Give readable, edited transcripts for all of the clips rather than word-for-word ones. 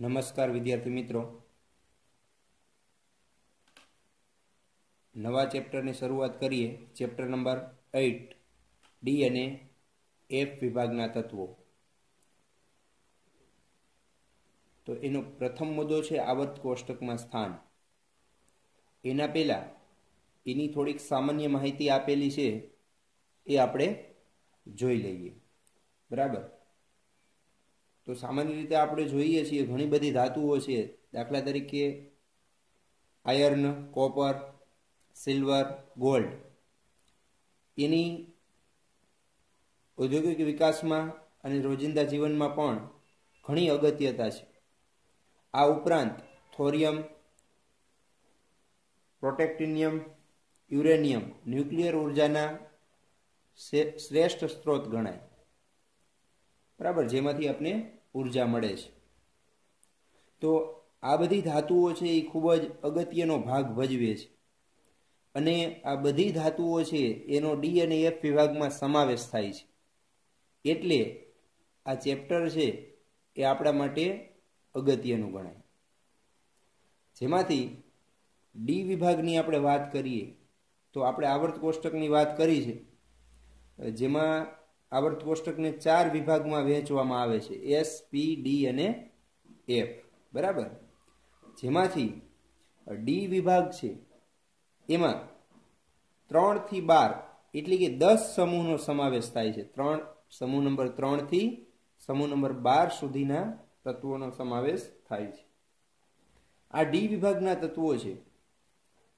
નમસ્કાર વિદ્યાર્થી મિત્રો, નવા ચેપ્ટરની શરૂઆત કરીએ. ચેપ્ટર નંબર 8 ડી અને એફ વિભાગના તત્વો. તો એનો પ્રથમ મુદ્દો છે આવર્ત કોષ્ટકમાં સ્થાન. એના પહેલા એની થોડીક સામાન્ય માહિતી આપેલી છે, એ આપણે જોઈ લઈએ. બરાબર. તો સામાન્ય રીતે આપણે જોઈએ છીએ ઘણી બધી ધાતુઓ છે. દાખલા તરીકે આયર્ન, કોપર, સિલ્વર, ગોલ્ડ. એની ઔદ્યોગિક વિકાસમાં અને રોજિંદા જીવનમાં પણ ઘણી અગત્યતા છે. આ ઉપરાંત થોરિયમ, પ્રોટેક્ટિનિયમ, યુરેનિયમ ન્યુક્લિયર ઉર્જાના શ્રેષ્ઠ સ્ત્રોત ગણાય. બરાબર, જેમાંથી આપણે ઉર્જા મળે છે. તો આ બધી ધાતુઓ છે એ ખૂબ જ અગત્યનો ભાગ ભજવે છે, અને આ બધી ધાતુઓ છે એનો ડી અને એફ વિભાગમાં સમાવેશ થાય છે. એટલે આ ચેપ્ટર છે એ આપણા માટે અગત્યનું ગણાય. જેમાંથી ડી વિભાગની આપણે વાત કરીએ તો આપણે આવર્ત કોષ્ટકની વાત કરી છે, જેમાં આવર્ત કોષ્ટકને 4 વિભાગમાં વહેંચવામાં આવે છે: એસ, પી, ડી અને એફ. બરાબર. જેમાંથી ડી વિભાગ છે એમાં 3 થી 12 એટલે કે 10 સમૂહનો સમાવેશ થાય છે. સમૂહ નંબર 3 થી સમૂહ નંબર 12 સુધીના તત્વોનો સમાવેશ થાય છે. આ ડી વિભાગના તત્વો છે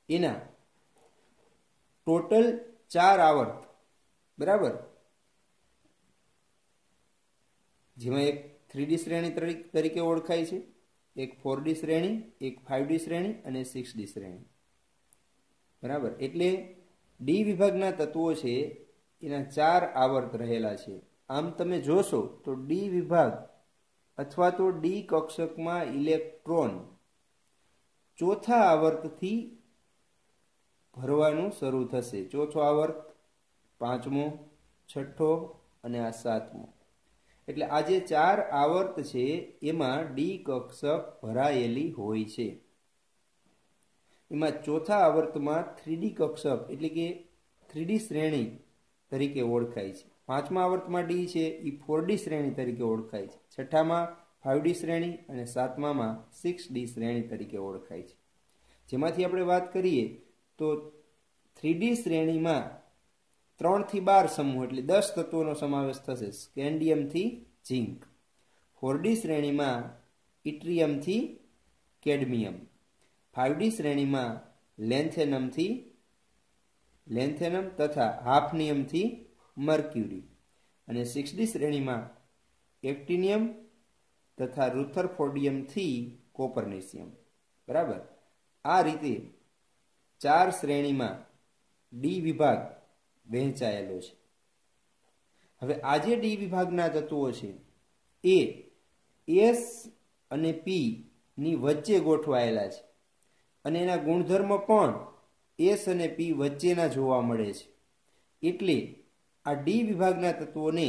એના ટોટલ 4 આવર્ત. બરાબર. જેમાં એક 3D શ્રેણી તરીકે ઓળખાય છે, એક 4D શ્રેણી, એક 5D શ્રેણી અને 6D શ્રેણી. બરાબર. એટલે ડી વિભાગના તત્વો છે એના 4 આવર્ત રહેલા છે. આમ તમે જોશો તો ડી વિભાગ અથવા તો ડી કક્ષકમાં ઇલેક્ટ્રોન ચોથા આવર્તથી ભરવાનું શરૂ થશે. ચોથો આવર્ત, 5મો, 6થો અને આ 7મો. એટલે આ જે 4 આવર્ત છે એમાં ડી કક્ષક ભરાયેલી હોય છે. એમાં ચોથા આવર્તમાં 3D કક્ષક એટલે કે 3D શ્રેણી તરીકે ઓળખાય છે. 5મા આવર્તમાં ડી છે એ 4D શ્રેણી તરીકે ઓળખાય છે. 6થામાં 5D શ્રેણી અને 7મામાં 6D શ્રેણી તરીકે ઓળખાય છે. જેમાંથી આપણે વાત કરીએ તો 3D શ્રેણીમાં 3 થી 12 સમૂહ એટલે 10 તત્વોનો સમાવેશ થશે, સ્કેન્ડિયમથી ઝિંક. 4D શ્રેણીમાં ઇટ્રિયમથી કેડમિયમ. 5D શ્રેણીમાં લેન્થેનમ તથા હાફનિયમથી મર્ક્યુરી. અને 6D શ્રેણીમાં એક્ટિનિયમ તથા રુથરફોર્ડિયમથી કોપરનેશિયમ. બરાબર. આ રીતે 4 શ્રેણીમાં ડી વિભાગ વહેંચાયેલો છે. હવે આ જે ડી વિભાગના તત્વો છે એ એસ અને પી ની વચ્ચે ગોઠવાયેલા છે, અને એના ગુણધર્મ પણ એસ અને પી વચ્ચેના જોવા મળે છે. એટલે આ ડી વિભાગના તત્વોને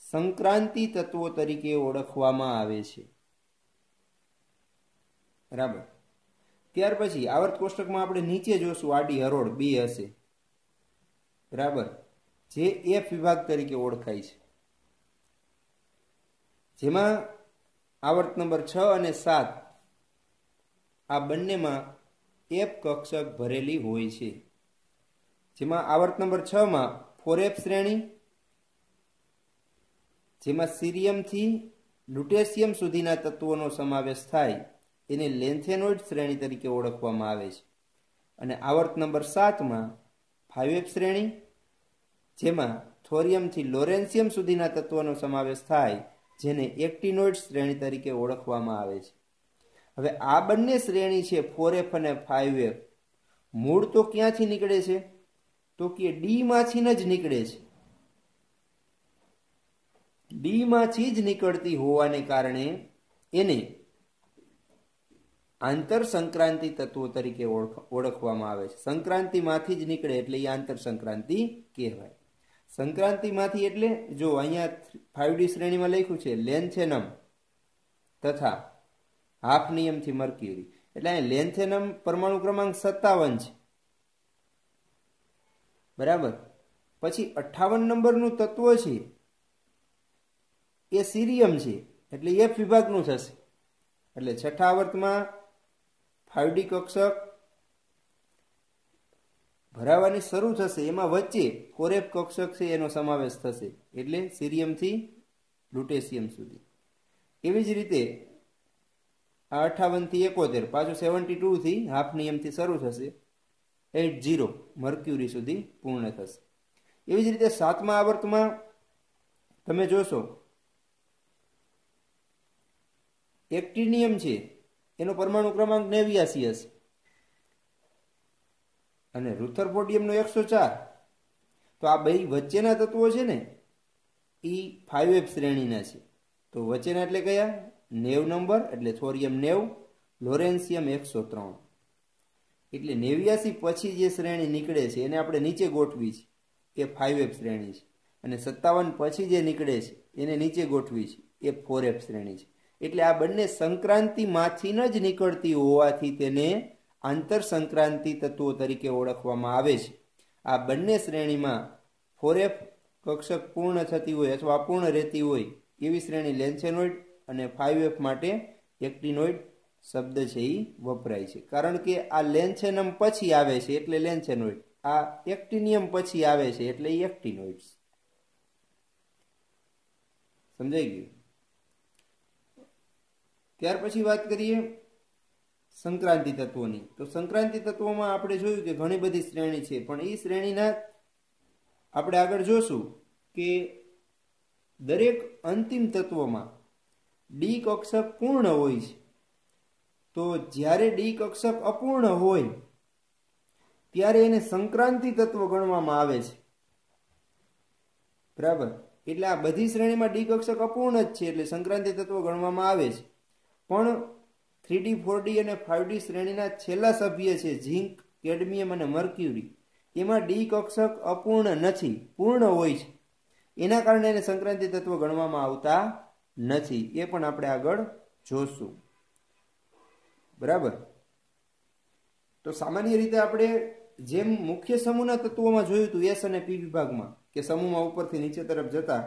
સંક્રાંતિ તત્વો તરીકે ઓળખવામાં આવે છે. બરાબર. ત્યાર પછી આવર્ત કોષ્ટકમાં આપણે નીચે જોશું આડી હરોળ 2 હશે. બરાબર. જે એફ વિભાગ તરીકે ઓળખાય છે. જેમાં આવર્ત નંબર 6 અને 7 આ બંનેમાં એફ કક્ષક ભરેલી હોય છે. જેમાં આવર્ત નંબર 6 માં 4F શ્રેણી, જેમાં સીરિયમથી લ્યુટેશિયમ સુધીના તત્વોનો સમાવેશ થાય, એને લેન્થેનોઇડ શ્રેણી તરીકે ઓળખવામાં આવે છે. અને આવર્ત નંબર 7 માં 5F શ્રેણી, જેમાં થોરિયમથી લોરેન્સિયમ સુધીના તત્વોનો સમાવેશ થાય, જેને એક્ટિનોઇડ શ્રેણી તરીકે ઓળખવામાં આવે છે. હવે આ બંને શ્રેણી છે 4F અને 5F, મૂળ તો ક્યાંથી નીકળે છે? તો કે ડી માંથી જ નીકળે છે. ડી માંથી જ નીકળતી હોવાને કારણે એને આંતર સંક્રાંતિ તત્વો તરીકે ઓળખવામાં આવે છે. સંક્રાંતિમાંથી જ નીકળે એટલે એ આંતર સંક્રાંતિ કહેવાય. સંક્રાંતિમાંથી એટલે જો અહીંયા 5D શ્રેણીમાં લખ્યું છે લેન્થેનમ તથા હાફનિયમથી મર્ક્યુરી. એટલે અહીં લેન્થેનમ પરમાણુ ક્રમાંક 57 છે, બરાબર. પછી 58 નંબરનું તત્વ છે એ સીરિયમ છે, એટલે એફ વિભાગનું થશે. એટલે છઠ્ઠા આવર્તમાં 5D કક્ષક ભરાવાની શરૂ થશે, એમાં વચ્ચે કોરેફ કક્ષક છે એનો સમાવેશ થશે, એટલે સીરિયમથી લ્યુટેશિયમ સુધી. એવી જ રીતે આ 58 થી 71 પાછું 72 થી હાફ નિયમથી શરૂ થશે, 80 મર્ક્યુરી સુધી પૂર્ણ થશે. એવી જ રીતે સાતમા આવર્તમાં તમે જોશો એક્ટિનિયમ છે એનો પરમાણુ ક્રમાંક 89 હશે અને રુથરફોર્ડિયમનો 104. તો આ બે વચ્ચેના તત્વો છે ને એ 5F શ્રેણીના છે. તો વચ્ચેના એટલે કયા? 90 નંબર એટલે થોરિયમ 90, લોરેન્સિયમ 103. એટલે 89 પછી જે શ્રેણી નીકળે છે એને આપણે નીચે ગોઠવી છે, એ 5F શ્રેણી છે. અને 57 પછી જે નીકળે છે એને નીચે ગોઠવી છે, એ 4F શ્રેણી છે. એટલે આ બંને સંક્રાંતિમાંથી જ નીકળતી હોવાથી તેને આંતર સંક્રાંતિ તત્વો તરીકે ઓળખવામાં આવે છે. આ બંને શ્રેણીમાં 4F કક્ષક પૂર્ણ થતી હોય અથવા અપૂર્ણ રહેતી હોય એવી શ્રેણી લેન્થેનોઇડ અને 5F માટે એક્ટિનોઇડ શબ્દ છે એ વપરાય છે. કારણ કે આ લેન્થેનમ પછી આવે છે એટલે લેન્થેનોઇડ, આ એક્ટિનિયમ પછી આવે છે એટલે એક્ટિનોઇડ્સ. સમજાઈ ગયું? ત્યાર પછી વાત કરીએ સંક્રાંતિ તત્વોની. તો સંક્રાંતિ તત્વોમાં આપણે જોયું કે ઘણી બધી શ્રેણી છે, પણ એ શ્રેણીના આપણે આગળ જોશું કે દરેક અંતિમ તત્વમાં ડી કક્ષક પૂર્ણ હોય છે. તો જ્યારે ડી કક્ષક અપૂર્ણ હોય ત્યારે એને સંક્રાંતિ તત્વ ગણવામાં આવે છે, બરાબર. એટલે આ બધી શ્રેણીમાં ડી કક્ષક અપૂર્ણ જ છે એટલે સંક્રાંતિ તત્વ ગણવામાં આવે છે. પણ 3D 4D અને 5D શ્રેણીના છેલ્લા સભ્ય છે ઝિંક, કેડમિયમ અને મર્ક્યુરી, એમાં ડી કક્ષક અપૂર્ણ નથી, પૂર્ણ હોય છે. એના કારણે એને સંક્રાંતિ તત્વ ગણવામાં આવતા નથી. એ પણ આપણે આગળ જોશું, બરાબર. તો સામાન્ય રીતે આપણે જેમ મુખ્ય સમૂહના તત્વોમાં જોયું હતું એસ અને પી વિભાગમાં કે સમૂહમાં ઉપરથી નીચે તરફ જતા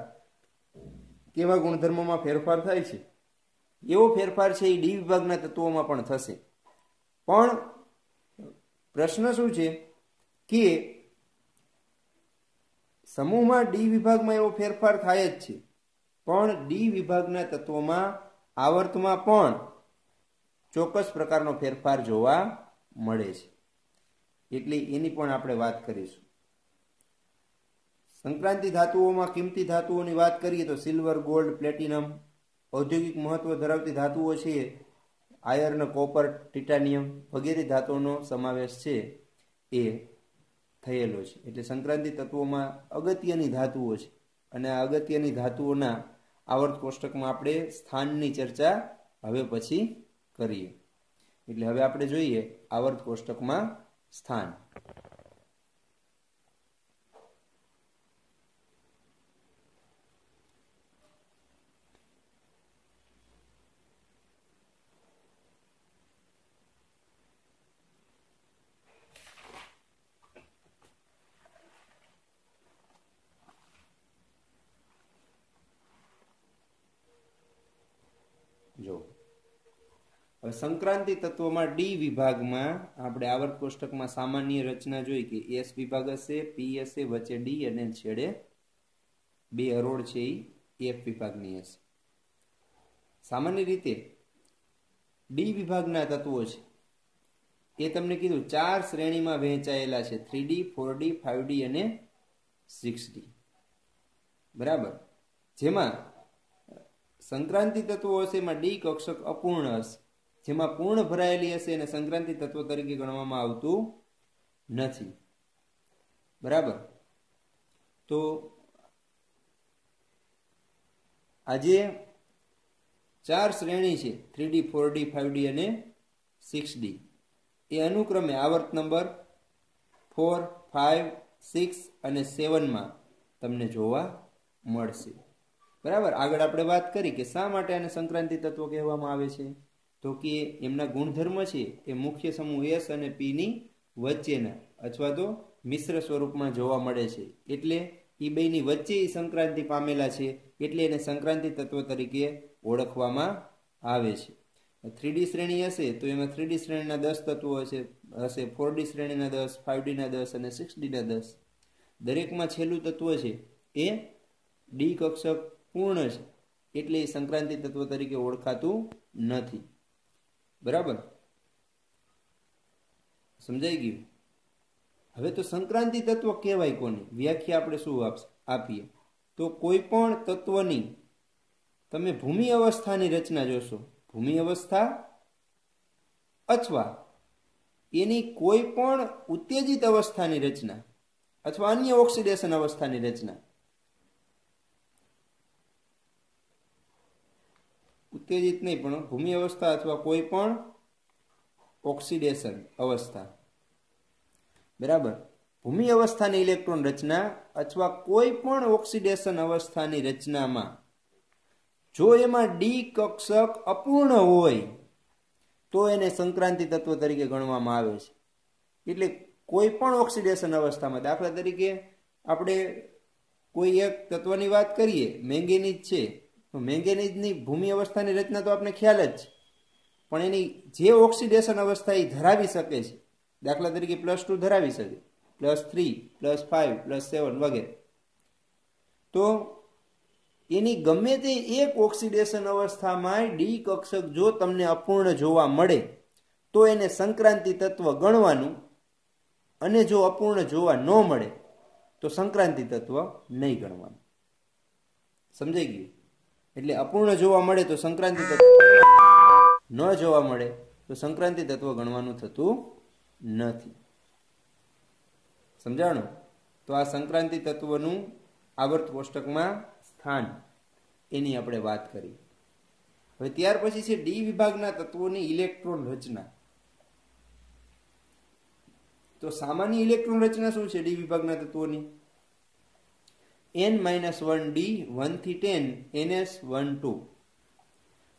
કેવા ગુણધર્મોમાં ફેરફાર થાય છે, એવો ફેરફાર છે એ ડી વિભાગના તત્વોમાં પણ થશે. પણ પ્રશ્ન શું છે કે સમૂહમાં ડી વિભાગમાં એવો ફેરફાર થાય જ છે, પણ ડી વિભાગના તત્વોમાં આવર્તમાં પણ ચોક્કસ પ્રકારનો ફેરફાર જોવા મળે છે. એટલે એની પણ આપણે વાત કરીશું. સંક્રાંતિ ધાતુઓમાં કિંમતી ધાતુઓની વાત કરીએ તો સિલ્વર, ગોલ્ડ, પ્લેટિનમ. ઔદ્યોગિક મહત્વ ધરાવતી ધાતુઓ છે આયર્ન, કોપર, ટિટાનિયમ વગેરે ધાતુઓનો સમાવેશ છે એ થયેલો છે. એટલે સંક્રાંતિ તત્વોમાં અગત્યની ધાતુઓ છે અને આ અગત્યની ધાતુઓના આવર્ત કોષ્ટકમાં આપણે સ્થાનની ચર્ચા હવે પછી કરીએ. એટલે હવે આપણે જોઈએ આવર્ત કોષ્ટકમાં સ્થાન. જો હવે સંક્રાંતિ તત્વોમાં ડી વિભાગમાં આપણે આવર્ત કોષ્ટકમાં સામાન્ય રચના જોઈ કે એસ વિભાગ હશે, પી હશે, વચ્ચે ડી અને છેડે બે હરોળ છે એ એફ વિભાગની હશે. સામાન્ય રીતે ડી વિભાગના તત્વો છે એ તમને કીધું 4 શ્રેણીમાં વહેંચાયેલા છે, 3D, 4D, 5D અને 6D, બરાબર. જેમાં સંક્રાંતિ તત્વો હશે એમાં ડી કક્ષક અપૂર્ણ હશે, જેમાં પૂર્ણ ભરાયેલી હશે એને સંક્રાંતિ તત્વ તરીકે ગણવામાં આવતું નથી, બરાબર. તો આજે 4 શ્રેણી છે 3D, 4D, 5D અને 6D, એ અનુક્રમે આવર્ત નંબર 4, 5, 6 અને 7માં તમને જોવા મળશે, બરાબર. આગળ આપણે વાત કરી કે શા માટે આને સંક્રાંતિ તત્વ કહેવામાં આવે છે. તો કે એમના ગુણધર્મ છે એ મુખ્ય સમૂહ એસ અને પીની વચ્ચેના અથવા તો મિશ્ર સ્વરૂપમાં જોવા મળે છે, એટલે એ બેની વચ્ચે સંક્રાંતિ પામેલા છે, એટલે એને સંક્રાંતિ તત્વ તરીકે ઓળખવામાં આવે છે. 3D શ્રેણી હશે તો એમાં 3D શ્રેણીના 10 તત્વો હશે, 4D શ્રેણીના 10, 5D ના 10 અને 6D ના 10. દરેકમાં છેલ્લું તત્વ છે એ ડી કક્ષક પૂર્ણ છે, એટલે એ સંક્રાંતિ તત્વ તરીકે ઓળખાતું નથી. બરાબર, સમજાઈ ગયું? હવે તો સંક્રાંતિ તત્વ કહેવાય કોને, વ્યાખ્યા આપણે શું આપીએ તો કોઈ પણ તત્વની તમે ભૂમિ અવસ્થાની રચના જોશો, ભૂમિ અવસ્થા અથવા એની કોઈ પણ ઉત્તેજિત અવસ્થાની રચના અથવા અન્ય ઓક્સિડેશન અવસ્થાની રચના, ઉત્તેજિત નહીં પણ ભૂમિ અવસ્થા અથવા કોઈ પણ ઓક્સિડેશન અવસ્થા, બરાબર, ભૂમિ અવસ્થાની ઇલેક્ટ્રોન રચના અથવા કોઈ પણ ઓક્સિડેશન અવસ્થાની રચનામાં જો એમાં ડી કક્ષક અપૂર્ણ હોય તો એને સંક્રાંતિ તત્વ તરીકે ગણવામાં આવે છે. એટલે કોઈ પણ ઓક્સિડેશન અવસ્થામાં, દાખલા તરીકે આપણે કોઈ એક તત્વની વાત કરીએ, મેંગેનીઝ છે, તો મેંગેનીઝની ભૂમિ અવસ્થાની રચના તો આપણે ખ્યાલ જ છે, પણ એની જે ઓક્સિડેશન અવસ્થા એ ધરાવી શકે છે, દાખલા તરીકે +2 ધરાવી શકે, +3, +5, +7 વગેરે, તો એની ગમે તે એક ઓક્સિડેશન અવસ્થામાં ડી કક્ષક જો તમને અપૂર્ણ જોવા મળે તો એને સંક્રાંતિ તત્વ ગણવાનું, અને જો અપૂર્ણ જોવા ન મળે તો સંક્રાંતિ તત્વ નહીં ગણવાનું. સમજાઈ ગયું? એટલે અપૂર્ણ જોવા મળે તો સંક્રાંતિ તત્વ, ન જોવા મળે તો સંક્રાંતિ તત્વ ગણવાનું થતું નથી. સમજાણું? તો આ સંક્રાંતિ તત્વનું આવર્ત કોષ્ટકમાં સ્થાન એની આપણે વાત કરી. હવે ત્યાર પછી છે ડી વિભાગના તત્વોની ઇલેક્ટ્રોન રચના. તો સામાન્ય ઇલેક્ટ્રોન રચના શું છે ડી વિભાગના તત્વોની? n-1d 1 થી 10 ns12,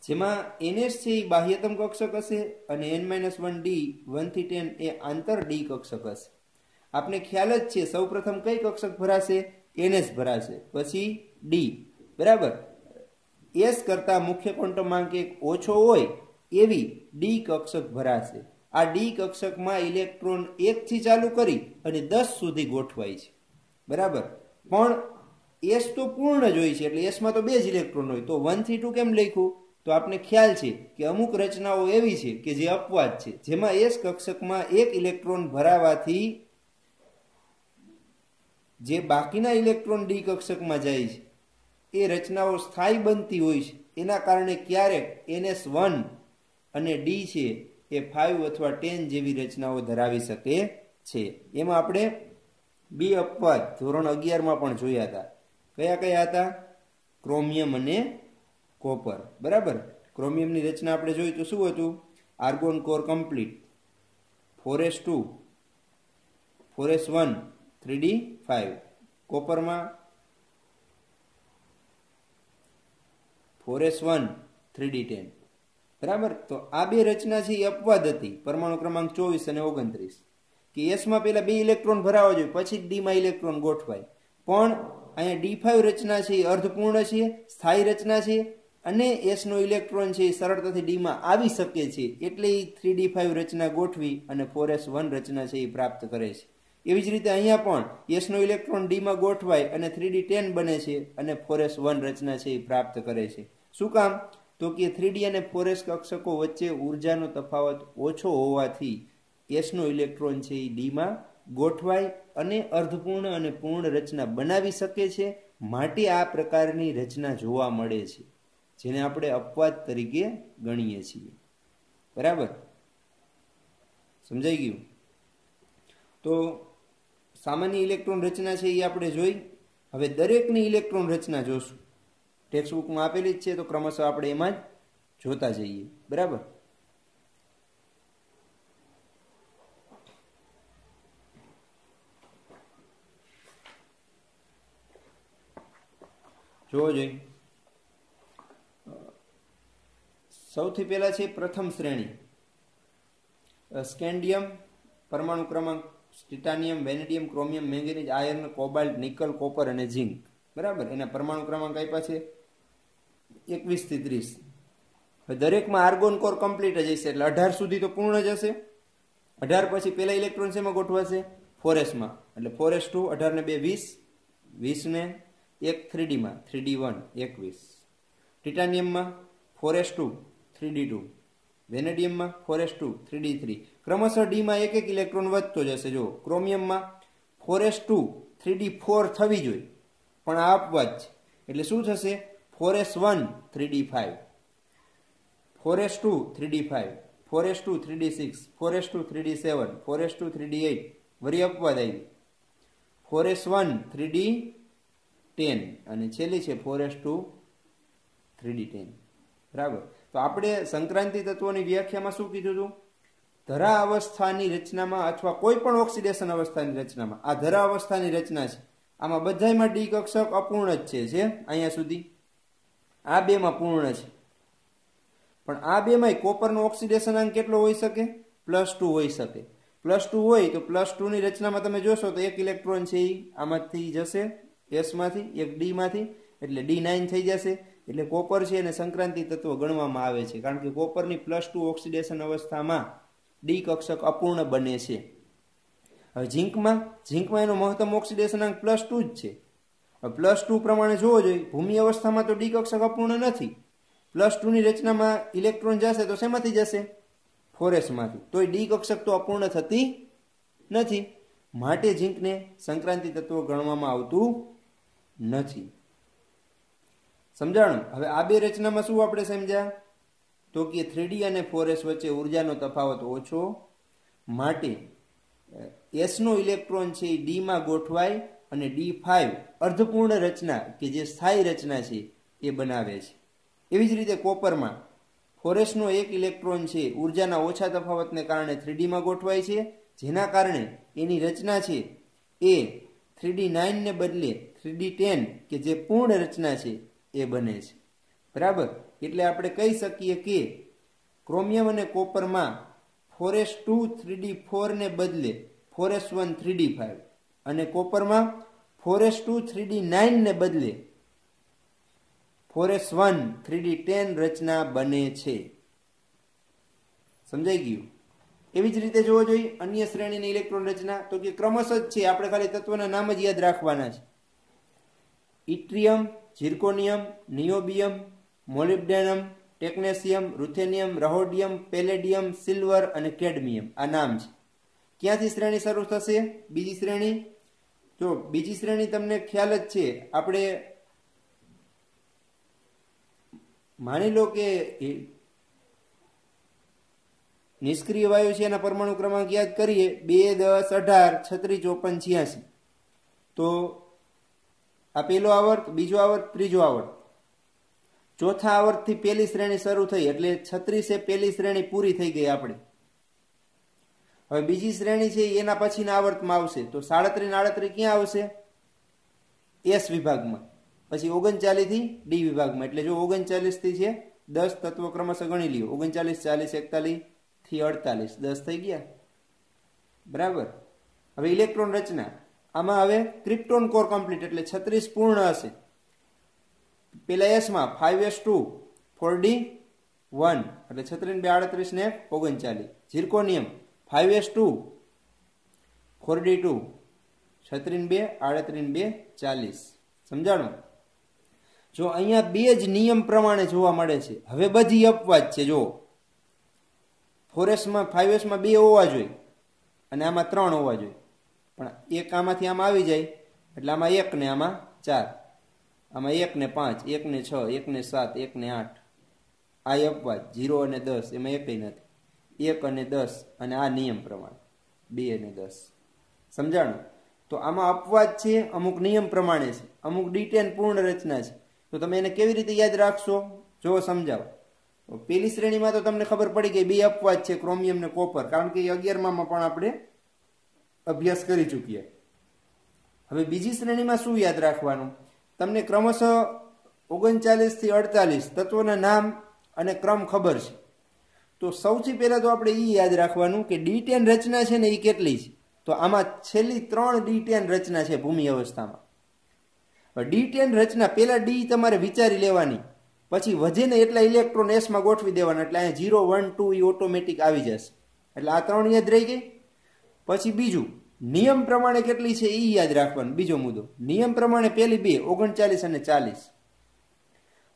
જેમાં ns છે એ બાહ્યતમ કક્ષક હશે અને n-1d 1 થી 10 એ આંતર ડી કક્ષક હશે. આપણે ખ્યાલ જ છે, સૌપ્રથમ કઈ કક્ષક ભરાશે? ns ભરાશે, પછી ડી, બરાબર. એસ કરતા મુખ્ય ક્વોન્ટમાંક એક ઓછો હોય એવી ડી કક્ષક ભરાશે. આ ડી કક્ષકમાં ઇલેક્ટ્રોન 1 થી ચાલુ કરી અને 10 સુધી ગોઠવાય છે, બરાબર. પણ એસ તો પૂર્ણ જ હોય છે, એટલે એસમાં તો 2 જ ઇલેક્ટ્રોન હોય, તો 1 થી 2 કેમ લખ્યું? તો આપણે ખ્યાલ છે કે અમુક રચનાઓ એવી છે કે જે અપવાદ છે, જેમાં એસ કક્ષકમાં 1 ઇલેક્ટ્રોન ભરાવાથી જે બાકીના ઇલેક્ટ્રોન ડી કક્ષકમાં જાય છે એ રચનાઓ સ્થાયી બનતી હોય છે. એના કારણે ક્યારેક ns1 અને ડી છે એ 5 અથવા 10 જેવી રચનાઓ ધરાવી શકે છે. એમાં આપણે 2 અપવાદ ધોરણ 11માં પણ જોયા હતા. કયા કયા હતા? ક્રોમિયમ અને કોપર, બરાબર. ક્રોમિયમની રચના આપણે જોઈ તો શું હતું? Argon core complete, 4s2, 4s1, 3d5. કોપરમાં 4s1, 3d10, બરાબર. તો આ 2 રચના છે એ અપવાદ હતી, પરમાણુ ક્રમાંક 24 અને 29, કે એસમાં પહેલા 2 ઇલેક્ટ્રોન ભરાવા જોઈએ, પછી ડીમાં ઇલેક્ટ્રોન ગોઠવાય. પણ અહીંયા ડી5 રચના છે એ અર્ધપૂર્ણ છે, સ્થાયી રચના છે, અને એસનો ઇલેક્ટ્રોન છે એ સરળતાથી ડીમાં આવી શકે છે, એટલે એ 3d5 રચના ગોઠવી અને 4s1 રચના છે એ પ્રાપ્ત કરે છે. એવી જ રીતે અહીંયા પણ એસનો ઇલેક્ટ્રોન ડીમાં ગોઠવાય અને 3d10 બને છે અને 4s1 રચના છે એ પ્રાપ્ત કરે છે. શું કામ? તો કે 3d અને 4s કક્ષકો વચ્ચે ઉર્જાનો તફાવત ઓછો હોવાથી એસનો ઇલેક્ટ્રોન છે એ ડીમાં ગોઠવાય અને અર્ધપૂર્ણ અને પૂર્ણ રચના બનાવી શકે છે. માટે આ પ્રકારની રચના જોવા મળે છે, જેને આપણે અપવાદ તરીકે ગણીએ છીએ, બરાબર. સમજાઈ ગયું? તો સામાન્ય ઇલેક્ટ્રોન રચના છે એ આપણે જોઈ. હવે દરેકની ઇલેક્ટ્રોન રચના જોશું, ટેક્સ્ટ બુકમાં આપેલી જ છે, તો ક્રમશઃ આપણે એમાં જ જોતા જઈએ, બરાબર. જોવો જોઈએ. સૌથી પહેલા છે પ્રથમ શ્રેણી સ્કેન્ડિયમ, પરમાણુ ક્રમાંક titanium, vanadium, chromium, manganese, iron, cobalt, nickel, copper અને ઝિંક. બરાબર, એના પરમાણુ ક્રમાંક આપ્યા છે 21 થી 30. હવે દરેકમાં આર્ગોન કોર કમ્પ્લીટ જ હશે એટલે 18 સુધી તો પૂર્ણ જ હશે. 18 પછી પહેલા ઇલેક્ટ્રોન શેમાં ગોઠવાશે? 4s માં. એટલે 4s2, 18 ને 2 20, 20 ને 1 3d માં, 3d1 21. ટિટાનિયમમાં 4s2 3d2, વેનેડિયમમાં 4s2 3d3. ક્રમશઃ ડીમાં એક એક ઇલેક્ટ્રોન વધતો જશે. જો ક્રોમિયમમાં 4s2 3d4 થવી જોઈએ પણ આ અપવાદ છે એટલે શું થશે? 4s1 3d5, 4s2 3d5, 4s2 3d6, 4s2 3d7, 4s2 3d8. વળી અપવાદ આવી 4s1 3d10 અને છેલ્લી છે 4s2 3d10. બરાબર. તો આપણે સંક્રાંતિ તત્વોની વ્યાખ્યામાં શું કીધું હતું? ધરા અવસ્થાની રચનામાં અથવા કોઈ પણ ઓક્સિડેશન અવસ્થાની રચનામાં, આ ધરા અવસ્થાની રચના છે આમાં બધામાં ડી કક્ષક અપૂર્ણ જ છે અહીંયા સુધી. આ બેમાં પૂર્ણ છે પણ આ બેમાં કોપરનો ઓક્સિડેશન અંક કેટલો હોઈ શકે? +2 હોઈ શકે. +2 હોય તો +2 ની રચનામાં તમે જોશો તો એક ઇલેક્ટ્રોન છે એ આમાંથી જશે, S માંથી, એક D માંથી, એટલે D9 થઈ જશે. એટલે કોપર છે એને સંક્રાંતિ તત્વ ગણવામાં આવે છે કારણ કે કોપરની +2 ઓક્સિડેશન અવસ્થામાં ડી કક્ષક અપૂર્ણ બને છે. હવે ઝીંકમાં એનો મહત્તમ ઓક્સિડેશન અંક +2 જ છે. હવે +2 પ્રમાણે જોવો જોઈએ, ભૂમિ અવસ્થામાં તો ડી કક્ષક અપૂર્ણ નથી. +2 ની રચનામાં ઇલેક્ટ્રોન જશે તો શેમાંથી જશે? 4s માંથી. તોય ડી કક્ષક તો અપૂર્ણ થતી નથી. માટે ઝીંકને સંક્રાંતિ તત્વ ગણવામાં આવતું નથી. સમજાણું? હવે આ બે રચનામાં શું આપણે સમજ્યા? તો કે 3d અને 4s વચ્ચે ઉર્જાનો તફાવત ઓછો, માટે s નો ઇલેક્ટ્રોન છે એ d માં ગોઠવાય અને d5 અર્ધપૂર્ણ રચના કે જે સ્થાયી રચના છે એ બનાવે છે. એવી જ રીતે કોપરમાં 4s નો એક ઇલેક્ટ્રોન છે ઉર્જાના ઓછા તફાવતને કારણે 3d માં ગોઠવાય છે, જેના કારણે એની રચના છે એ 3d9 ને બદલે 3d10 કે જે પૂર્ણ રચના છે એ બને છે. બરાબર. એટલે આપણે કહી શકીએ કે ક્રોમિયમ અને કોપરમાં 4s2 3d4 ને બદલે 4s1 3d5 અને કોપરમાં 4s2 3d9 ને બદલે 4s1 3d10 રચના બને છે. સમજાઈ ગયું? એવી જ રીતે જોવો જોઈએ અન્ય શ્રેણીની ઇલેક્ટ્રોન રચના. તો કે ક્રમશઃ જ છે, આપણે ખાલી તત્વના નામ જ યાદ રાખવાના છે. ઇટ્રિયમ, zirconium, niobium, molybdenum, ટેકનેશિયમ, રૂથેનિયમ, રહોડિયમ, palladium, silver અને કેડમિયમ. આ નામ છે. ક્યાંથી શ્રેણી શરૂ થશે? બીજી શ્રેણી. જો બીજી શ્રેણી તમને ખ્યાલ જ છે, આપણે માની લો કે નિષ્ક્રિય વાયુ છે એના પરમાણુ ક્રમાંક યાદ કરીએ 2, 10, 18, 36, 54, 86. તો આ પહેલો આવર્ત, બીજો આવર્ત, ત્રીજો આવર્ત. ચોથા આવર્તથી પહેલી શ્રેણી શરૂ થઈ એટલે 36 એ પહેલી શ્રેણી પૂરી થઈ ગઈ આપણે. હવે બીજી શ્રેણી છે એના પછીના આવર્તમાં આવશે તો 37 38 ક્યાં આવશે? S વિભાગમાં. પછી 39 થી ડી વિભાગમાં. એટલે જો 39 થી છે 10 તત્વો ક્રમશઃ ગણી લ્યો. 39, 40, 41 થી 48, 10 થઈ ગયા. બરાબર. હવે ઇલેક્ટ્રોન રચના આમાં હવે ક્રિપ્ટોન કોર કમ્પ્લીટ એટલે 36 પૂર્ણ હશે. પેલા S માં 5s2 4d1 એટલે 36 2 38 ને 39. Zirconium 5s2 4d2 36 2 38 2 40. સમજાણું? જો અહીંયા બે જ નિયમ પ્રમાણે જોવા મળે છે. હવે બધી અપવાદ છે. જો 4s માં 5s માં 2 હોવા જોઈએ અને આમાં 3 હોવા જોઈએ, પણ એક આમાંથી આમાં આવી જાય એટલે આમાં 1 ને આમાં 4, આમાં 1 ને 5, 1 ને 6, 1 ને 7, 1 ને 8. આ અપવાદ 0 અને 10 એમાં એકય નથી. 1 અને 10 અને આ નિયમ પ્રમાણે 2 અને 10. સમજાણું? તો આમાં અપવાદ છે, અમુક નિયમ પ્રમાણે છે, અમુક D10 પૂર્ણ રચના છે. તો તમે એને કેવી રીતે યાદ રાખશો? જો સમજાવો. પેલી શ્રેણીમાં તો તમને ખબર પડી ગઈ 2 અપવાદ છે, ક્રોમિયમ ને કોપર, કારણ કે 11માં પણ આપણે અભ્યાસ કરી ચૂક્યા. હવે બીજી શ્રેણીમાં શું યાદ રાખવાનું? તમને ક્રમશઃ 39 થી 48 તત્વોના નામ અને ક્રમ ખબર છે, તો સૌથી પહેલા તો આપણે એ યાદ રાખવાનું કે D10 રચના છે ને એ કેટલી છે. તો આમાં છેલ્લી 3 D10 રચના છે ભૂમિ અવસ્થામાં. D10 રચના પહેલા ડી તમારે વિચારી લેવાની, પછી વધે ને એટલા ઇલેક્ટ્રોન એસમાં ગોઠવી દેવાના, એટલે અહીંયા 0 1 2 એ ઓટોમેટિક આવી જશે. એટલે આ 3 યાદ રહી ગઈ. પછી બીજું, નિયમ પ્રમાણે કેટલી છે એ યાદ રાખવાનું. બીજો મુદ્દો, નિયમ પ્રમાણે પહેલી 2 39 અને 40.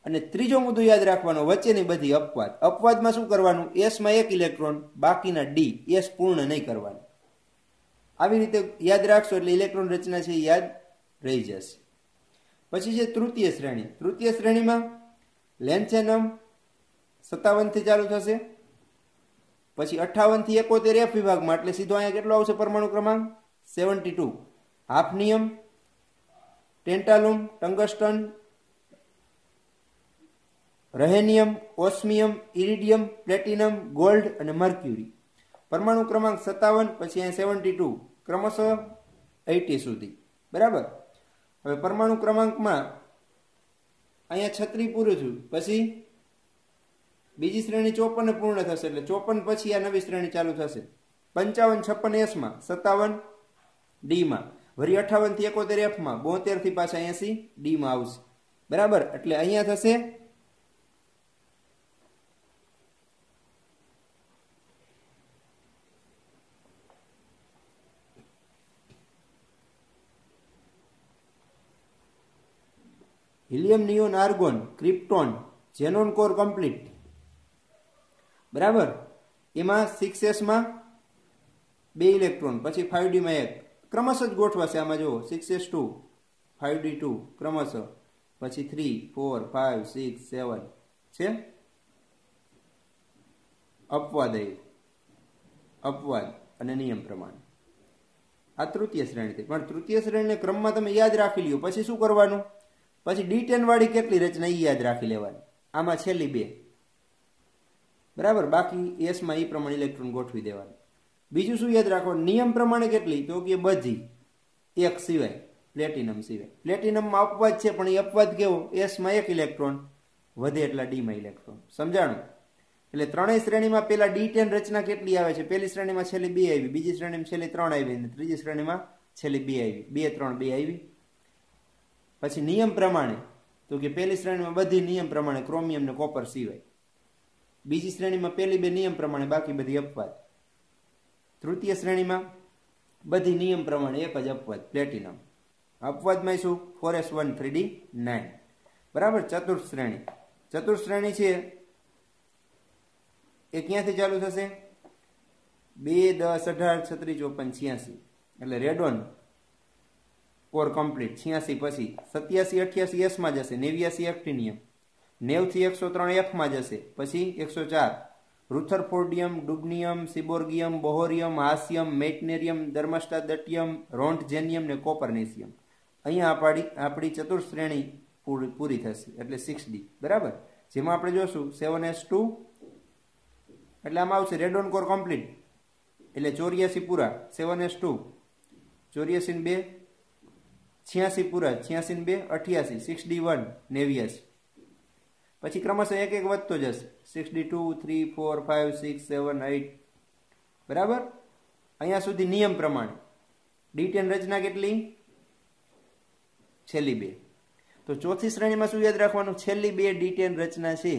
અને ત્રીજો મુદ્દો યાદ રાખવાનો, વચ્ચેની બધી અપવાદ. અપવાદમાં શું કરવાનું, એસમાં 1 ઇલેક્ટ્રોન, બાકીના ડી, એસ પૂર્ણ નહીં કરવાનું. આવી રીતે યાદ રાખશો એટલે ઇલેક્ટ્રોન રચના છે એ યાદ રહી જશે. પછી છે તૃતીય શ્રેણી. તૃતીય શ્રેણીમાં લેન્થેનમ 57 થી ચાલુ થશે, પછી 58 થી 71 એફ વિભાગમાં, એટલે સીધો અહીંયા કેટલો આવશે પરમાણુ ક્રમાંક 72. હાફનિયમ, ટેન્ટાલુમ, ટંગસ્ટન, રહેનિયમ, ઓસ્મિયમ, ઇરિડિયમ, પ્લેટિનમ, ગોલ્ડ અને મર્ક્યુરી. પરમાણુ ક્રમાંક 57, પછી અહીંયા 72, ક્રમશઃ 80 સુધી. બરાબર. હવે પરમાણુ ક્રમાંકમાં અહીંયા 36 પૂરું થયું, પછી બીજી શ્રેણી 54 પૂર્ણ થશે, એટલે 54 પછી આ નવી શ્રેણી ચાલુ થશે. 55 56 એસમાં, 57 ડીમાં, વળી 58 થી 71 એફમાં, 72 થી પાછા 80 ડીમાં આવશે. બરાબર. એટલે અહીંયા થશે helium, neon, argon, krypton, xenon core complete. બરાબર. એમાં 6s માં 2 ઇલેક્ટ્રોન, પછી 5d માં 1, ક્રમશઃ જ ગોઠવાશે. આમાં જુઓ 6s2 5d2 ક્રમશઃ, પછી 3 4 5 6 7 છે. અપવાદ અપવાદ અને નિયમ પ્રમાણે આ તૃતીય શ્રેણી થઈ. પણ તૃતીય શ્રેણીને ક્રમમાં તમે યાદ રાખી લ્યો. પછી શું કરવાનું, પછી D10 વાળી કેટલી રચના એ યાદ રાખી લેવાની. આમાં છેલ્લી 2. બરાબર. બાકી એસમાં એ પ્રમાણે ઇલેક્ટ્રોન ગોઠવી દેવાનું. બીજું શું યાદ રાખવાનું, નિયમ પ્રમાણે કેટલી, તો કે બધી, એક સિવાય, પ્લેટિનમ સિવાય. પ્લેટિનમમાં અપવાદ છે, પણ એ અપવાદ કેવો, એસમાં 1 ઇલેક્ટ્રોન, વધે એટલા ડીમાં ઇલેક્ટ્રોન. સમજાણું. એટલે ત્રણેય શ્રેણીમાં પેલા D10 રચના કેટલી આવે છે, પહેલી શ્રેણીમાં છેલ્લી 2 આવી, બીજી શ્રેણીમાં છેલ્લી 3 આવી, અને ત્રીજી શ્રેણીમાં છેલ્લી 2 આવી. 2 3 2 આવી. પછી નિયમ પ્રમાણે, તો કે પહેલી શ્રેણીમાં બધી નિયમ પ્રમાણે, ક્રોમિયમ ને કોપર સિવાય. બીજી શ્રેણીમાં પહેલી 2 નિયમ પ્રમાણે, બાકી બધી અપવાદ. તૃતીય શ્રેણીમાં બધી નિયમ પ્રમાણે, એક જ અપવાદ, પ્લેટિનમ. અપવાદમાં શું, 4s1 3d9. બરાબર. ચતુર્થ શ્રેણી. ચતુર્થ શ્રેણી છે એ ક્યાંથી ચાલુ થશે, 2 10 18 36 54 86. એટલે રેડોન કોર કમ્પ્લીટ 86, પછી 87 88 એસ માં જશે, 89 એક્ટિનિયમ, 90 થી 103 એફ માં જશે, પછી 104 રુથરફોર્ડિયમ, ડુબનિયમ, સિબોર્ગિયમ, બોહોરિયમ, હાસ્યમ, મેટનેરિયમ, દર્મસ્ટાદટિયમ, રોન્ટજેનિયમ ને કોપરનેસિયમ. અહીંયા આપણી ચતુર્થ શ્રેણી પૂરી થશે, એટલે 6d. બરાબર. જેમાં આપણે જોશું 7s2, એટલે આમાં આવશે રેડોન કોર કમ્પ્લીટ, એટલે 84 પૂરા, 7s2 84 2, 86 પૂરા, 86 2 88, 6d1 89. પછી ક્રમશઃ એક એક વધતો જશે, 6d2 3 4 5 6 7 8. બરાબર. અહીંયા સુધી નિયમ પ્રમાણે. D10 રચના કેટલી, છેલ્લી 2. તો ચોથી શ્રેણીમાં શું યાદ રાખવાનું, છેલ્લી 2 D10 રચના છે,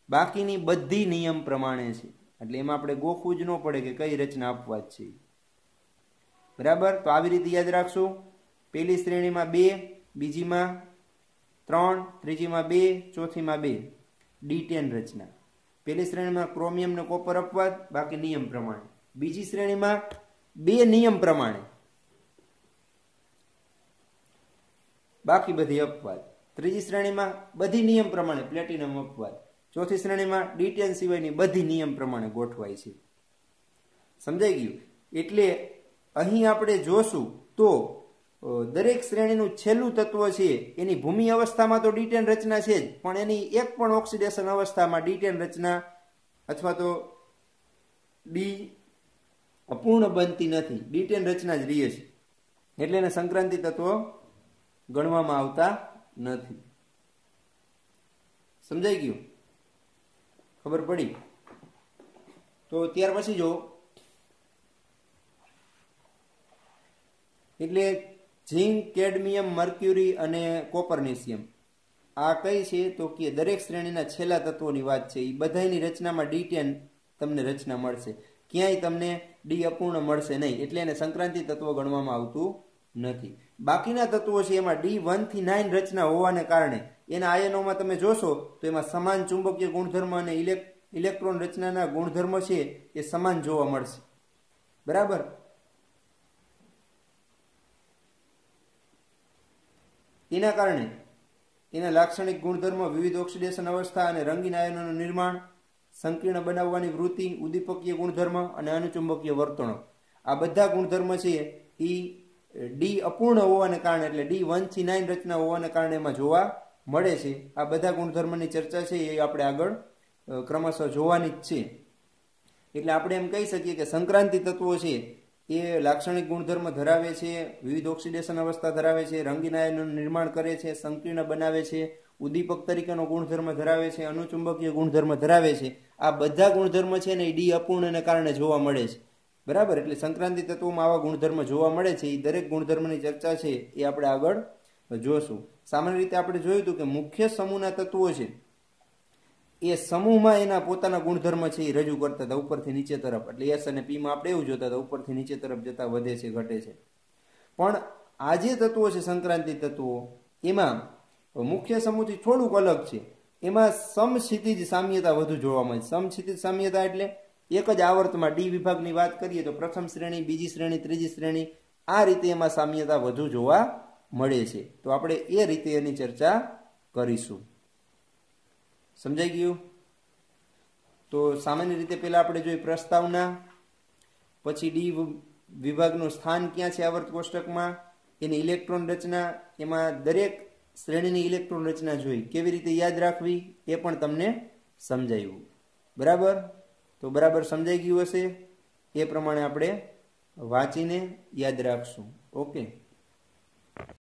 બાકીની બધી નિયમ પ્રમાણે છે. એટલે એમાં આપણે ગોખવું જ ન પડે કે કઈ રચના અપવાદ છે. બરાબર. તો આવી રીતે યાદ રાખશું. પહેલી શ્રેણીમાં 2, બીજીમાં 3, ત્રીજીમાં 2, ચોથીમાં 2 D10 રચના. પહેલી શ્રેણીમાં ક્રોમિયમ ને કોપર અપવાદ, બાકી નિયમ પ્રમાણે. બીજી શ્રેણીમાં 2 નિયમ પ્રમાણે, બાકી બધી અપવાદ. ત્રીજી શ્રેણીમાં બધી નિયમ પ્રમાણે, પ્લેટિનમ અપવાદ. ચોથી શ્રેણીમાં D10 સિવાયની બધી નિયમ પ્રમાણે ગોઠવાય છે. સમજાઈ ગયું. એટલે અહીં આપણે જોશું તો દરેક શ્રેણીનું છેલ્લું તત્વ છે એની ભૂમિ અવસ્થામાં તો D10 રચના છે જ, પણ એની એક પણ ઓક્સિડેશન અવસ્થામાં D10 રચના અથવા તો ડી અપૂર્ણ બનતી નથી. D10 રચના જ રહે છે, એટલે એને સંક્રાંતિ તત્વો ગણવામાં આવતા નથી. સમજાઈ ગયું. ખબર પડી? તો ત્યાર પછી જો એટલે ઝીંક, કેડમિયમ, મર્ક્યુરી અને કોપરનેશિયમ આ કઈ છે તો કે દરેક શ્રેણીના છેલ્લા તત્વોની વાત છે. એ બધાની રચનામાં D10 તમને રચના મળશે, ક્યાંય તમને ડી અપૂર્ણ મળશે નહીં, એટલે એને સંક્રાંતિ તત્વ ગણવામાં આવતું નથી. બાકીના તત્વો છે એમાં D1 થી 9 રચના હોવાને કારણે એના આયનોમાં તમે જોશો તો એમાં સમાન ચુંબકીય ગુણધર્મ અને ઇલેક્ટ્રોન રચનાના ગુણધર્મ છે એ સમાન જોવા મળશે. બરાબર? એના કારણે એના લાક્ષણિક ગુણધર્મો વિવિધ ઓક્સિડેશન અવસ્થા અને રંગીન આયનોનું નિર્માણ, સંકીર્ણ બનાવવાની વૃત્તિ, ઉદ્દીપકીય ગુણધર્મ અને અનુચુંબકીય વર્તણૂક આ બધા ગુણધર્મ છે એ ડી અપૂર્ણ હોવાને કારણે એટલે D1 થી 9 રચના હોવાને કારણે એમાં જોવા મળે છે. આ બધા ગુણધર્મની ચર્ચા છે એ આપણે આગળ ક્રમશઃ જોવાની જ છે. એટલે આપણે એમ કહી શકીએ કે સંક્રાંતિ તત્વો છે એ લાક્ષણિક ગુણધર્મ ધરાવે છે, વિવિધ ઓક્સિડેશન અવસ્થા ધરાવે છે, રંગીન આયનોનું નિર્માણ કરે છે, સંકીર્ણ બનાવે છે, ઉદ્દીપક તરીકેનો ગુણધર્મ ધરાવે છે, અનુચુંબકીય ગુણધર્મ ધરાવે છે. આ બધા ગુણધર્મ છે ને એ ડી અપૂર્ણને કારણે જોવા મળે છે. બરાબર? એટલે સંક્રાંતિ તત્વોમાં આવા ગુણધર્મ જોવા મળે છે. એ દરેક ગુણધર્મની ચર્ચા છે એ આપણે આગળ જોશું. સામાન્ય રીતે આપણે જોયું હતું કે મુખ્ય સમૂહના તત્વો છે એ સમૂહમાં એના પોતાના ગુણધર્મ છે એ રજૂ કરતા હતા ઉપરથી નીચે તરફ. એટલે એસ અને પીમાં આપણે એવું જોતા હતા ઉપરથી નીચે તરફ જતા વધે છે, ઘટે છે. પણ આ જે તત્વો છે સંક્રાંતિ તત્વો એમાં મુખ્ય સમૂહથી થોડુંક અલગ છે. એમાં સમક્ષિતિજ સામ્યતા વધુ જોવા મળે. સમક્ષિતિજ સામ્યતા એટલે એક જ આવર્તમાં ડી વિભાગની વાત કરીએ તો પ્રથમ શ્રેણી, બીજી શ્રેણી, ત્રીજી શ્રેણી આ રીતે એમાં સામ્યતા વધુ જોવા મળે છે. તો આપણે એ રીતે એની ચર્ચા કરીશું. સમજાઈ ગયું? તો સામાન્ય રીતે પહેલા આપણે જોઈએ પ્રસ્તાવના, પછી ડી વિભાગનું સ્થાન ક્યાં છે આવર્ત કોષ્ટકમાં, એની ઇલેક્ટ્રોન રચના, એમાં દરેક શ્રેણીની ઇલેક્ટ્રોન રચના જોઈ, કેવી રીતે યાદ રાખવી એ પણ તમને સમજાયું. બરાબર? તો બરાબર સમજાઈ ગયું હશે. એ પ્રમાણે આપણે વાંચીને યાદ રાખશું. ઓકે.